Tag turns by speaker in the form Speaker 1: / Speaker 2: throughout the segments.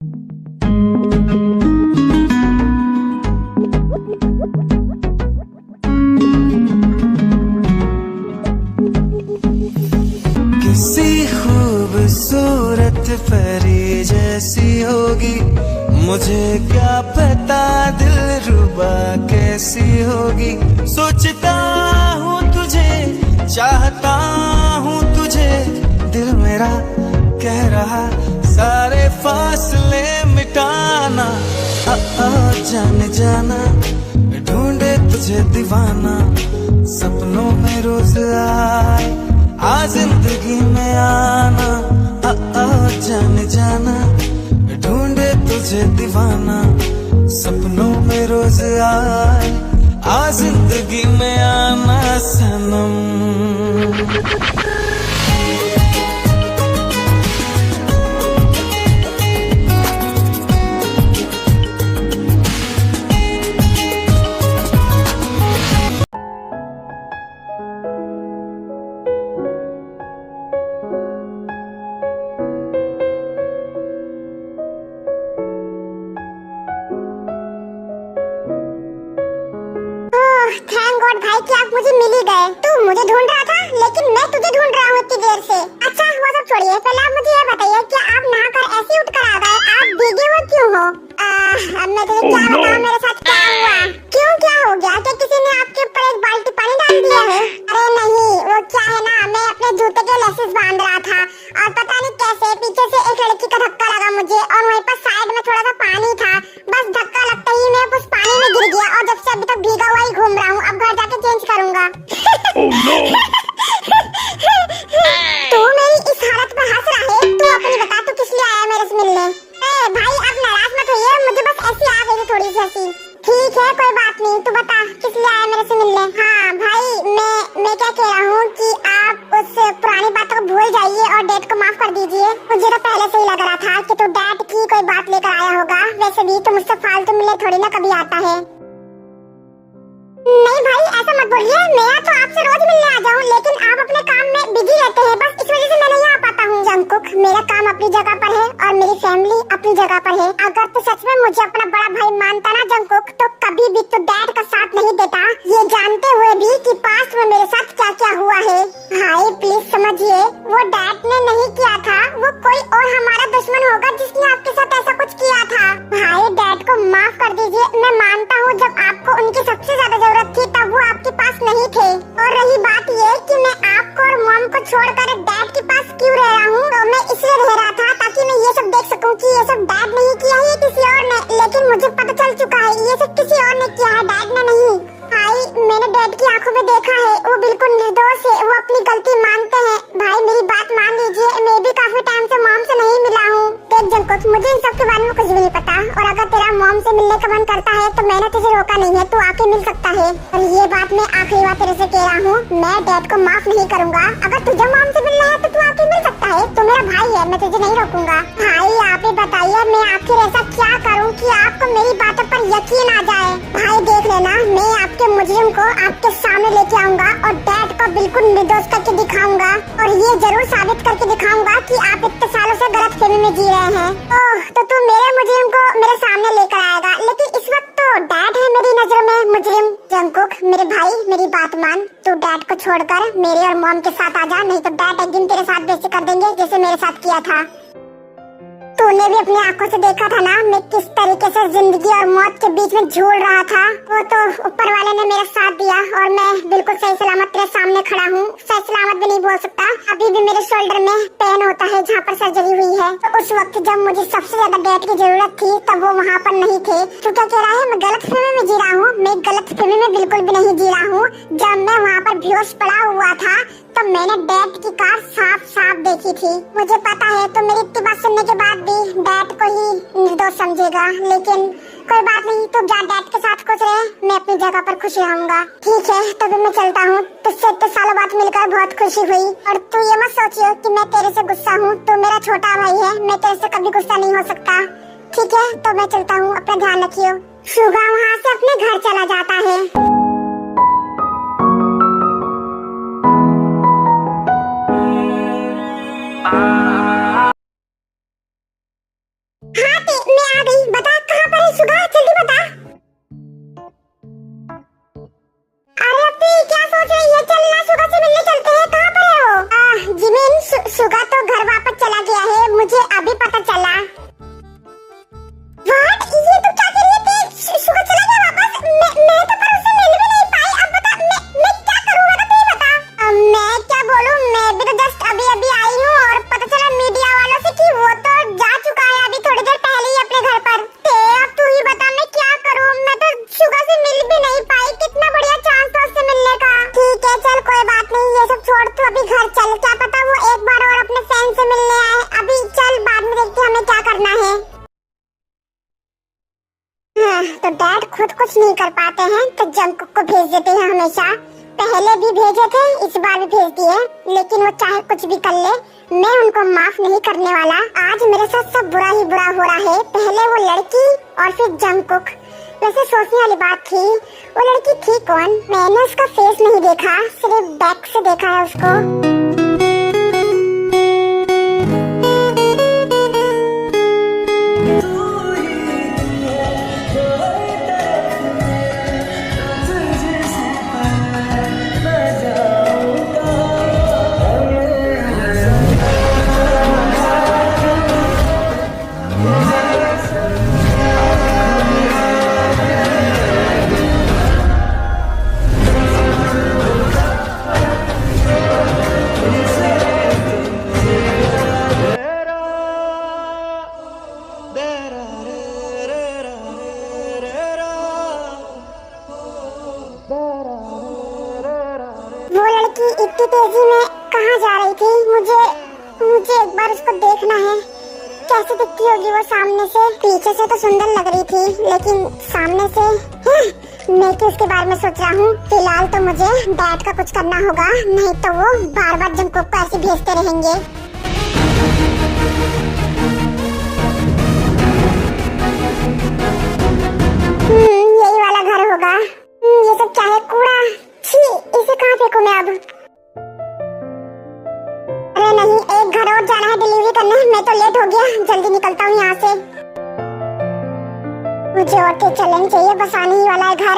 Speaker 1: किसी खूबसूरत परी जैसी होगी, मुझे क्या पता दिलरुबा कैसी होगी। सोचता हूँ तुझे, चाहता हूँ तुझे, दिल मेरा कह रहा सारे फासले मिटाना। जाने जाना ढूंढे तुझे दीवाना, सपनों में रोज आए आ जिंदगी में आना। जाने जाना ढूंढे तुझे दीवाना, सपनों में रोज आए आ जिंदगी में आना सनम।
Speaker 2: थैंक गॉड भाई कि आप मुझे मिल ही गए। तू मुझे ढूंढ रहा था लेकिन मैं तुझे ढूंढ रहा हूँ इतनी देर से। अच्छा वो सब छोड़िए, पहले आप मुझे ये बताइए कि आप नहाकर ऐसे उठ कर आ गए, आप भीगे हुए क्यों हो? अब मैं तुझे क्या बताऊँ मेरे साथ क्या हुआ? क्यों क्या हो गया? क्या किसी ने आपके ऊपर एक बाल्टी पानी डाल दिया है? अरे नहीं, वो क्या है ना, मैं अपने जूते के लेसेस बांध रहा था और पता नहीं कैसे पीछे से एक लड़की का धक्का लगा मुझे और वहीं पर साइड में थोड़ा सा पानी था। बस धक्का लगते ही मैं उस पानी में गिर गया और जब से अभी तक भीगा हुआ ही घूम रहा हूँ। अब घर जाके चेंज करूंगा। तू मेरी इस हालत में हंस रहा है, तू अपनी बता, तू किस लिए आया मेरे से मिलने? भाई अब नाराज मत होइए, मुझे बस ऐसी आ गई थी थोड़ी सी हंसी। ठीक है कोई बात नहीं, तू बता किस लिए आया मेरे से मिलने? हाँ भाई मैं क्या कह रहा हूँ कि आप उस पुरानी बातों को भूल जाइए और डेट को माफ कर दीजिए। मुझे तो पहले से ही लग रहा था कि तू डेट की कोई बात लेकर आया होगा। वैसे भी तू मुझसे फालतू मिलने थोड़ी ना कभी आता है। नहीं भाई ऐसा मत बोलिए, मैं तो आपसे रोज मिलने आ जाऊं, लेकिन आप अपने काम में बिजी रहते हैं, बस इस वजह से मैं नहीं आ पाता हूँ। जंगकुक, मेरा काम अपनी जगह पर है और मेरी फैमिली अपनी जगह पर है। अगर तू सच में मुझे अपना बड़ा भाई मानता ना जंगकुक, तो कभी भी तू डैड का साथ नहीं देता, ये जानते हुए भी कि पास्ट में मेरे साथ क्या क्या हुआ है। भाई प्लीज समझिए, वो डैड ने नहीं किया था, वो कोई और हमारा दुश्मन होगा जिसने आपके साथ ऐसा कुछ किया था। भाई डैड को माफ कर दीजिए, मैं मानता हूँ जब आपको उनकी सबसे ज्यादा जरूरत थी तब वो आपके पास नहीं थे। और रही बात ये कि मैं आपको और मॉम को छोड़कर डैड के पास क्यों रह रहा हूँ, तो मैं इसलिए रह रहा था ताकि मैं ये सब देख सकूं कि ये सब डैड नहीं किया है किसी और ने। लेकिन मुझे पता चल चुका है ये सब किसी और ने किया है, डैड ने नहीं। भाई मैंने डैड की आंखों में देखा है, वो बिल्कुल निर्दोष है, वो अपनी गलती मानते हैं। भाई मेरी बात मान लीजिए, मैं भी काफी टाइम से मॉम से नहीं मिला हूँ। देख जंगकुक, मुझे इन सब के बारे में कुछ भी नहीं पता और अगर तेरा मॉम से मिलने का मन करता है तो मैंने तुझे रोका नहीं है, तू आके मिल सकता है। और ये बात मैं आखिरी बार तेरे से कह रहा हूँ, मैं डैड को माफ नहीं करूँगा। अगर तुझे मॉम से मिलना है तो तू आके मिल सकता है, तू मेरा भाई है, मैं तुझे नहीं रोकूंगा। भाई आप ही बताइए मैं आखिर ऐसा क्या करूँ कि आपको मेरी बातों पर यकीन आ जाए? भाई देख लेना, मैं आपके मुजरिम को आपके सामने लेके आऊंगा और डैड को बिल्कुल निर्दोष करके दिखाऊंगा और ये जरूर साबित करके दिखाऊंगा कि आप इतने सालों से गलतफहमी में जी रहे हैं। ओह तो तू मेरे मुजरिम को मेरे सामने लेकर आएगा, लेकिन इस वक्त तो डैड है मेरी नजरों में मुजरिम। जंगकुक मेरे भाई मेरी बात मान, तू डैड को छोड़कर मेरे और मॉम के साथ आ जा, नहीं तो डैड एक दिन तेरे साथ वैसे कर देंगे जैसे मेरे साथ किया था। तूने भी अपनी आंखों से देखा था ना मैं किस तरीके से जिंदगी और मौत के बीच में झूल रहा था। वो तो ऊपर वाले ने मेरा साथ दिया और मैं बिल्कुल सही सलामत तेरे सामने खड़ा हूँ। सही सलामत भी नहीं बोल सकता, अभी भी मेरे शोल्डर में पेन होता है जहाँ पर सर्जरी हुई है। तो उस वक्त जब मुझे सबसे ज्यादा डैड की जरूरत थी तब वो वहाँ पर नहीं थे। तू क्या कह रहा है मैं गलतफहमी में जी रहा हूँ? मैं गलतफहमी में बिल्कुल भी नहीं जी रहा हूँ। जब मैं वहाँ पर बेहोश पड़ा हुआ था तो मैंने डैड की कार साफ साफ देखी थी। मुझे पता है तो मेरी इतनी बात सुनने के बाद भी डैड को ही निर्दोष समझेगा, लेकिन कोई बात नहीं, तू जा डैड के साथ खुश रहे, मैं अपनी जगह पर खुश रहूंगा। ठीक है तभी मैं चलता हूँ, तुझसे इतने सालों बाद मिलकर बहुत खुशी हुई। और तू ये मत सोचियो कि मैं तेरे से गुस्सा हूँ, तू मेरा छोटा भाई है, मैं तेरे से कभी गुस्सा नहीं हो सकता। ठीक है तो मैं चलता हूँ, अपना ध्यान रखियो। शुगा वहाँ से अपने घर चला जाता है। हाँ मैं आ गई। बता कहाँ पर है सुगा, जल्दी बता। अरे अपनी क्या सोच रही है? चल ना सुगा से मिलने चलते हैं। कहाँ पर है वो? जिमिन सुगा तो घर वापस चला गया है, मुझे अभी पता चला। व्हाट? ये तो क्या कह रही है? सुगा चला गया वापस? मैं तो पर उससे मिल भी नहीं पाई। अब बता मैं क्या करूँगा, तो तू बता। मैं क्या बोलूँ, मैं भी तो जस्ट अभी अभी आई हूँ और पता चला मीडिया वालों से कि वो तो जा चुका है अभी थोड़ी देर पहले ही अपने घर पर। अब तू ही बता मैं क्या करूँ, मैं तो सुगा से मिल भी नहीं पाई। कितना बढ़िया चांस था उससे मिलने का। ठीक है चल कोई बात नहीं, ये सब छोड़, तू अभी घर चल। क्या पता वो एक बार और अपने फ्रेंड से मिलने आए। अभी चल, बाद में देखते हैं हमें क्या करना है। तो डैड खुद कुछ नहीं कर पाते हैं तो जंकुक को भेज देते हैं हमेशा। पहले भी भेजे थे, इस बार भी भेज दिए, लेकिन वो चाहे कुछ भी कर ले, मैं उनको माफ नहीं करने वाला। आज मेरे साथ सब बुरा ही बुरा हो रहा है। पहले वो लड़की और फिर जंकुक। वैसे सोचने वाली बात थी, वो लड़की थी कौन? मैंने उसका फेस नहीं देखा, सिर्फ बैक से देखा है उसको। वो लड़की इतनी तेजी में कहाँ जा रही थी? मुझे एक बार उसको देखना है। कैसे दिखती होगी वो सामने से? पीछे से तो सुंदर लग रही थी, लेकिन सामने से मैं तो उसके बारे में सोच रहा हूँ। फिलहाल तो मुझे डैड का कुछ करना होगा, नहीं तो वो बार बार जंकुक को ऐसे भेजते रहेंगे। यही वाला घर होगा। ये सब क्या है? कूड़ा। छी, इसे कहाँ फेंकूं मैं अब? अरे नहीं, एक घर और जाना है डिलीवरी करने। मैं तो लेट हो गया, जल्दी निकलता हूँ यहाँ से। मुझे और तेज चलना चाहिए, बस आने ही वाला है घर।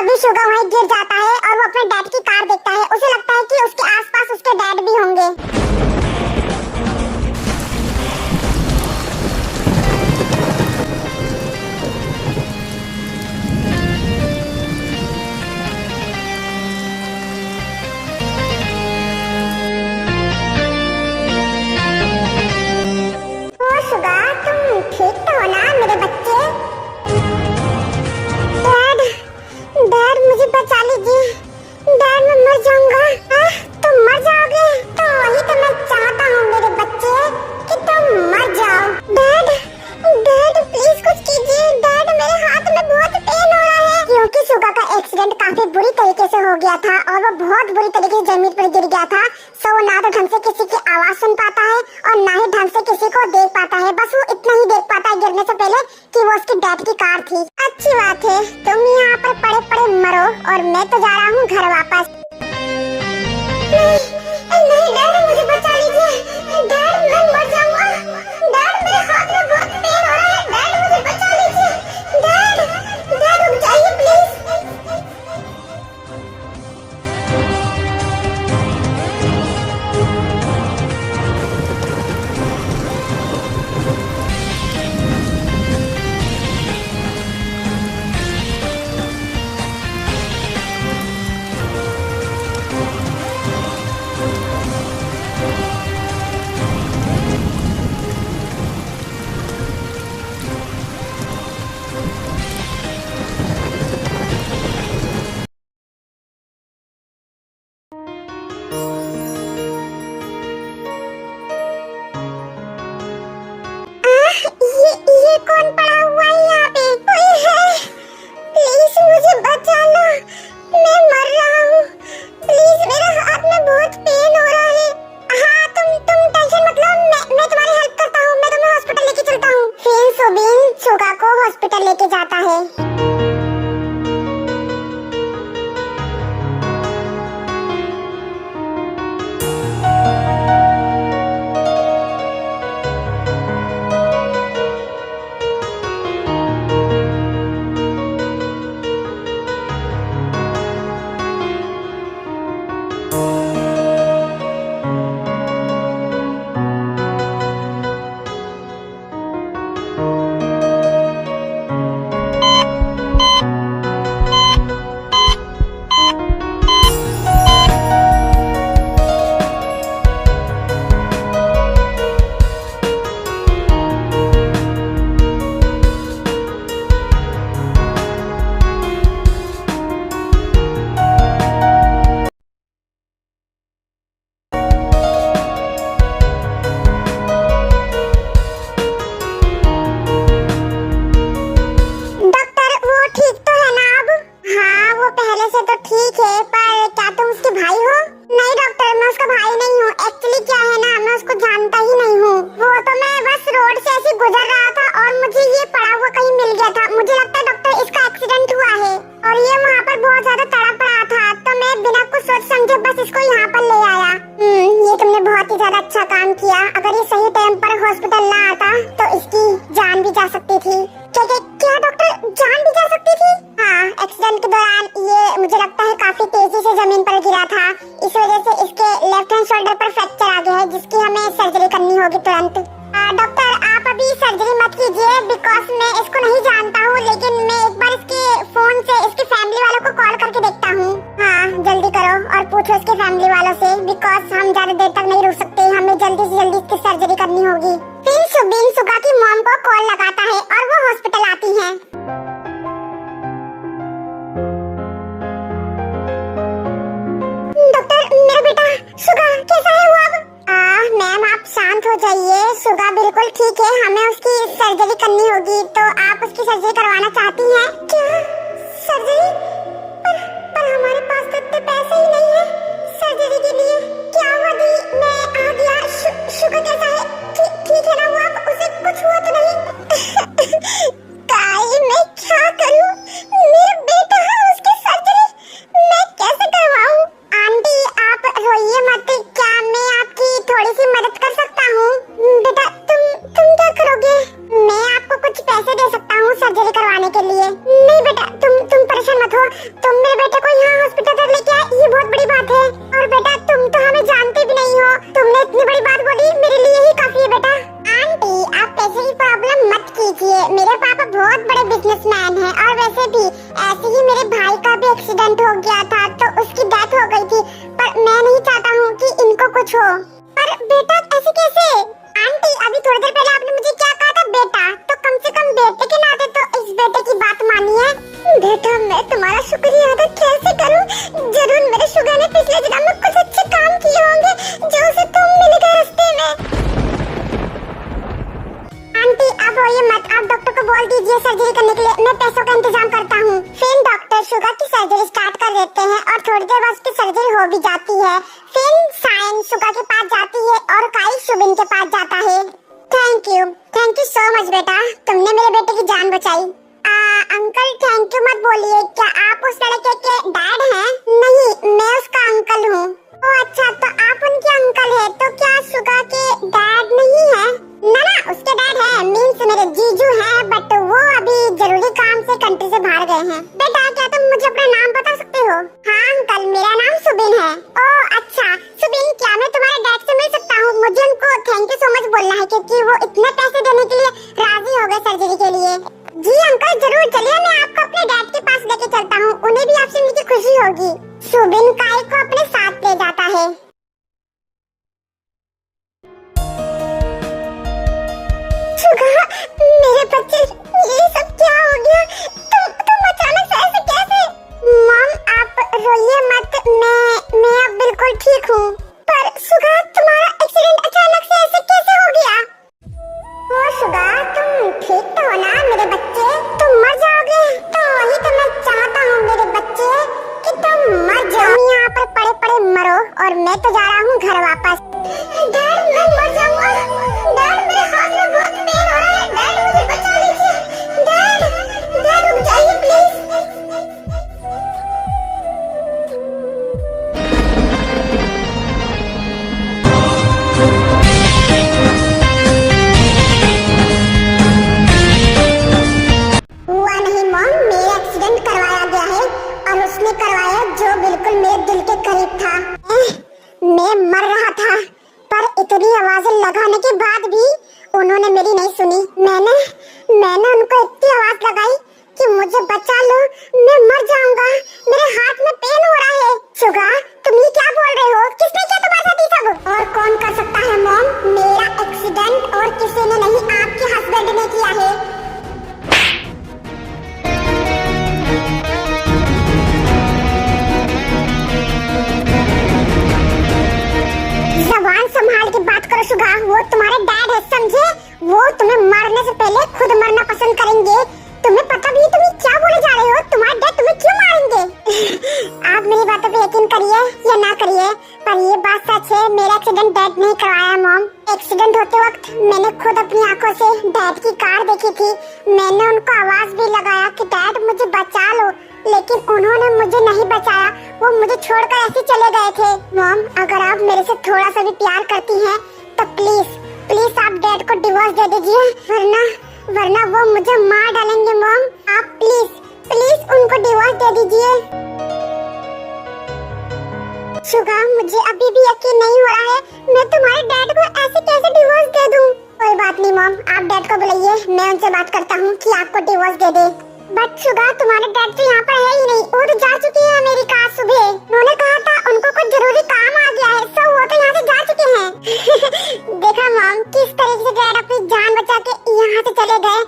Speaker 2: अभी सुगा वहीं गिर जाता है और वो अपने डैड की कार देखता है। उसे लगता है कि उसके आसपास उसके डैड भी होंगे। ठीक तो हो ना मेरे बच्चे? डैड मुझे बचा लीजिए। डैड मैं मर जाऊंगा। तुम मर जाओगे? तो वही तो मैं चाहता हूँ मेरे बच्चे, कि तुम मर जाओ। डैड प्लीज कुछ कीजिए। डैड मेरे हाथ में बहुत पेन हो रहा है, क्योंकि सुगा का एक्सीडेंट काफी बुरी तरीके से हो गया था और वो बहुत बुरी तरीके से जमीन पर गिर गया था। सो ना तो ढंग से किसी की आवाज सुन पाता है और ना ही ढंग से किसी को देख पाता है। बस वो इतना ही देख पाता है गिरने से पहले कि वो उसके डैड की कार थी। अच्छी बात है, तुम यहाँ पर पड़े पड़े मरो और मैं तो जा रहा हूँ घर वापस। नहीं डैड मुझे बचा लीजिए। डैड मैं मर जाऊंगा। डैड मेरे हाथ में बहुत पेन हो रहा है। डैड मुझे बचा लीजिए। डैड रुक जाइए प्लीज। काम किया। अगर ये सही टाइम पर हॉस्पिटल ना आता तो इसकी जान भी जा सकती थी। क्या डॉक्टर, जान भी जा सकती थी? हाँ, एक्सीडेंट के दौरान ये मुझे लगता है काफी तेजी से जमीन पर गिरा था। इस वजह से इसके लेफ्ट हैंड शोल्डर पर फ्रैक्चर आ गया है, जिसकी हमें सर्जरी करनी होगी तुरंत। डॉक्टर, आप अभी सर्जरी मत कीजिए, बिकॉज मैं इसको नहीं जानता हूँ, लेकिन मैं एक बार इसके फोन से इसकी फैमिली वालों को कॉल करके देखता हूँ। हाँ, जल्दी करो और पूछो इसके फैमिली वालों से, बिकॉज हम ज्यादा देर तक नहीं रुक सकते, हमें जल्दी से जल्दी इसकी सर्जरी करनी होगी। फिर सुबीन सुगा की मॉम को कॉल लगाता है और वो हॉस्पिटल आती है। डॉक्टर, मेरा बेटा सुगा कैसा है वो अब? मैम आप शांत हो जाइए, सुगा बिल्कुल ठीक है, हमें उसकी सर्जरी करनी होगी, तो आप उसकी सर्जरी करवाना चाहती हैं? क्या सर्जरी? पर हमारे पास तो इतने पैसे ही नहीं है सर्जरी के लिए। क्या हुआ दी, मैं आ गया। सुगा कैसा है? ठीक है ना वो अब? उसे कुछ हुआ तो नहीं? काई, मैं क्या करूं? मेरा बेटा है, उसकी सर्जरी मैं कैसे करवाऊं? आंटी आप रोइए मत, क्या मैं आपकी थोड़ी सी मदद कर सकता हूँ? बेटा तुम क्या करोगे? मैं आपको कुछ पैसे दे सकता हूँ सर्जरी करवाने के लिए। नहीं बेटा, तुम परेशान मत हो, तुम मेरे बेटे को यहाँ हॉस्पिटल तक लेके आए, ये बहुत बड़ी बात है। और बेटा तुम तो हमें जानते भी नहीं हो, तुमने इतनी बड़ी बात बोली, मेरे लिए ही काफी है बेटा। आंटी आप पैसे की प्रॉब्लम मत कीजिए, मेरे पापा बहुत बड़े बिजनेसमैन हैं, और वैसे भी ऐसे ही मेरे भाई का भी एक्सीडेंट हो गया था, तो उसकी डेथ हो गई थी, पर मैं नहीं चाहता हूँ कि इनको कुछ हो। पर बेटा ऐसे कैसे? आंटी अभी थोड़ी देर पहले आपने मुझे क्या कहा था? बेटा, तो कम से कम बेटे के नाते तो इस बेटे की बात मानिए। बेटा मैं तुम्हारा शुक्रिया अदा कैसे करूं? जरूर मेरे शुगर ने पिछले जन्म में कुछ अच्छे काम किए होंगे जो उसे तुम मिल गए रास्ते में। आंटी अब रोइए मत, आप डॉक्टर को बोल दीजिए सर्जरी करने के लिए, मैं पैसों का इंतजाम करता हूँ। फिर डॉक्टर शुगर की सर्जरी स्टार्ट कर देते हैं और थोड़ी देर बाद उसकी सर्जरी हो भी जाती है। फिर साइन शुगर के पास जाती है और काई सुबिन के पास जाता है। थैंक यू सो मच बेटा, तुमने मेरे बेटे की जान बचाई। अंकल थैंक यू मत बोलिए, क्या आप उस लड़के के डैड हैं? नहीं, मैं उसका अंकल हूँ। ओह अच्छा, तो आप उनके अंकल हैं, तो क्या शुगा के डैड नहीं है? ना उसके डैड है, मींस मेरे जीजू हैं, बट वो अभी जरूरी काम से कंट्री से बाहर गए हैं। बेटा क्या तुम मुझे अपना नाम बता सकते हो? हाँ अंकल, मेरा नाम सुबिन है। ओह अच्छा सुबिन, क्या मैं तुम्हारे डैड से मिल सकता हूँ? मुझे उनको थैंक यू सो मच बोलना है, क्योंकि वो इतने पैसे देने के लिए राजी हो गए सर्जरी के लिए। जी अंकल जरूर, चलिए मैं आपको अपने डैड के पास लेके चलता हूँ, उन्हें भी आपसे मिलकर खुशी होगी। सुबिन काई को अपने साथ ले जाता है। मेरे बच्चे, ये सब क्या हो गया? तुम अचानक से ऐसे कैसे? मॉम आप रोइए मत, मैं अब बिल्कुल ठीक हूँ। पर सुगा तुम्हारा एक्सीडेंट अचानक से ऐसे कैसे हो गया? ओ सुगा तुम ठीक तो हो ना मेरे बच्चे? तुम मर जाओगे तो वही तो मैं चाहता हूँ मेरे बच्चे, कि तुम मर जाओ, यहाँ पर पड़े पड़े मरो, और मैं तो जा रहा हूँ घर वापस। डैड मैं मर जाऊंगा, डैड मेरे हाथ में बहुत पेन हो रहा है, डैड मुझे बचा लीजिए, डैड रुक जाइए प्लीज। हुआ नहीं मॉम, मेरा एक्सीडेंट करवाया गया है, और उसने करवाया जो बिल्कुल मेरे दिल के करीब था। मैं मर रहा था, पर इतनी आवाजें लगाने के बाद भी उन्होंने मेरी नहीं सुनी। मैंने उनको इतनी आवाज लगाई कि मुझे बचा लो, मैं मर जाऊंगा, मेरे हाथ में पेन हो रहा है। शुगा तुम ये क्या बोल रहे हो? किसने किया तुम्हारे साथ ये सब? और कौन कर सकता है मॉम? मेरा एक्सीडेंट और किसी ने नहीं, आपके हस्बैंड ने किया है। जबान संभाल के बात करो शुगा, वो तुम्हारे डैड है समझे, वो तुम्हें मारने से पहले खुद मरना पसंद करेंगे। तुम्हें पता भी है तुम क्या बोले जा रहे हो? तुम्हारे डैड तुम्हें क्यों मारेंगे? आप मेरी बातों पे यकीन करिए या ना करिए, पर ये बात सच है, मेरा एक्सीडेंट डैड ने करवाया मॉम। एक्सीडेंट होते वक्त मैंने खुद अपनी आंखों से डैड की कार देखी थी, मैंने उनको आवाज भी लगाया कि डैड मुझे बचा लो, लेकिन उन्होंने मुझे नहीं बचाया, वो मुझे छोड़कर ऐसे चले गए थे। मॉम अगर आप मेरे से थोड़ा सा भी प्यार करती हैं तो प्लीज प्लीज आप डैड को डिवोर्स दे दीजिए, वरना वरना वो मुझे मार डालेंगे मॉम। आप प्लीज प्लीज उनको डिवोर्स दे दीजिए। शुगा, मुझे अभी भी यकीन नहीं हो रहा है, मैं तुम्हारे डैड को ऐसे कैसे डिवोर्स दे दूं? कोई बात नहीं मॉम, आप डैड को बुलाइए, मैं उनसे बात करता हूँ कि आपको divorce they they. But Suga, तुम्हारे डैड तो यहाँ पर है ही नहीं, वो तो जा चुके हैं अमेरिका सुबह। उन्होंने कहा था उनको कुछ जरूरी काम आ गया है, सो वो तो यहाँ से जा चुके हैं। देखा मॉम, किस तरीके से डैड अपनी जान बचा के यहाँ से चले गए।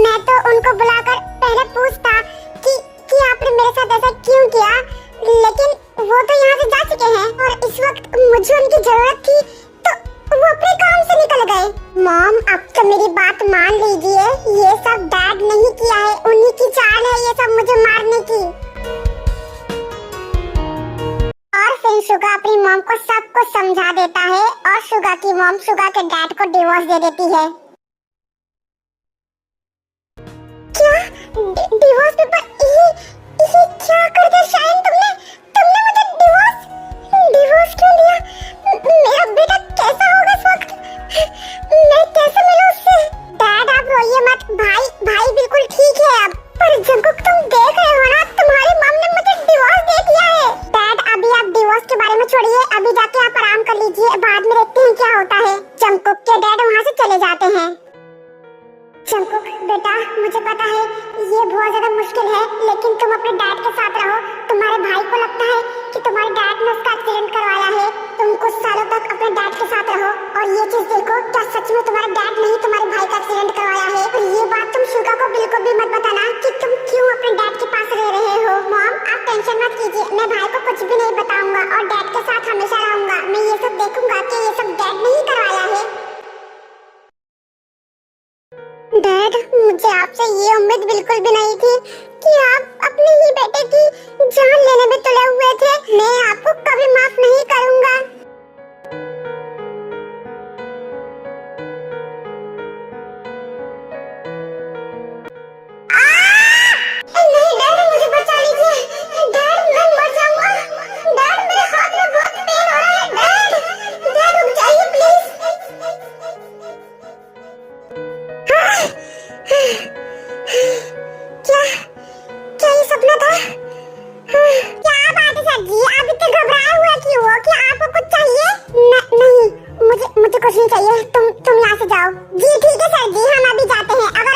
Speaker 2: मैं तो उनको बुलाकर पहले पूछता कि आपने मेरे साथ ऐसा क्यों किया, लेकिन वो तो यहाँ से जा चुके हैं और इस वक्त मुझे उनकी जरूरत थी तो वो अपने काम से निकल गए। मॉम, अब तो मेरी बात मान लीजिए, ये सब डैड नहीं किया है, उन्हीं की चाल है ये सब मुझे मारने की। और फिर शुगा अपनी मॉम को सब कुछ समझा देता है और शुगा की मॉम शुगा के डैड को डिवोर्स दे देती है। क्या डिवोर्स पेपर? ये क्या कर दिया शायन तुमने? तुमने मुझे डिवोर्स क्यों दिया? मेरा बेटा कैसा होगा इस वक्त? मैं कैसे मिलूं उससे? डैड आप रोइए मत, भाई बिल्कुल ठीक है अब। पर जंकुक, तुम देख रहे हो ना, तुम्हारी मम ने मुझे डिवोर्स दे दिया है। डैड अभी आप डिवोर्स के बारे में छोड़िए, अभी जाके आप आराम कर लीजिए, बाद में देखते हैं क्या होता है। जंकुक के डैड वहाँ से चले जाते हैं। जंकुक बेटा, मुझे पता है ये बहुत ज्यादा मुश्किल है, लेकिन तुम अपने डैड के साथ रहो। तुम्हारे भाई को लगता है कि तुम्हारे डैड ने उसका एक्सीडेंट करवाया है, तुम कुछ सालों तक अपने डैड के साथ रहो और ये चीज देखो, क्या सच में तुम्हारा डैड नहीं तुम्हारे भाई का एक्सीडेंट करवाया है? और ये बात तुम शुगा को बिल्कुल भी मत बताना कि तुम क्यों अपने डैड के पास रह रहे हो। मॉम, आप टेंशन मत कीजिए, मैं भाई को कुछ भी नहीं बताऊंगा और डैड के साथ हमेशा रहूंगा। मैं ये सब देखूंगा कि ये सब डैड ने ही करवाया है। डैड, मुझे आपसे ये उम्मीद बिल्कुल भी नहीं थी कि आप अपने ही बेटे की जान लेने में तुले हुए थे। मैं आपको कभी माफ नहीं करूंगा। नहीं डैड, मुझे बचा लीजिए। डैड, मैं मर जाऊंगा। डैड, मेरे हाथ में बहुत पेन हो रहा है। डैड रुक जाइए प्लीज। क्या ये सपना था? क्या बात है सर जी, आप इतने घबराए हुए क्यों हो? क्या आपको कुछ चाहिए? नहीं, मुझे कुछ नहीं चाहिए, तुम यहाँ से जाओ। जी ठीक है सर जी, हम अभी जाते हैं। अगर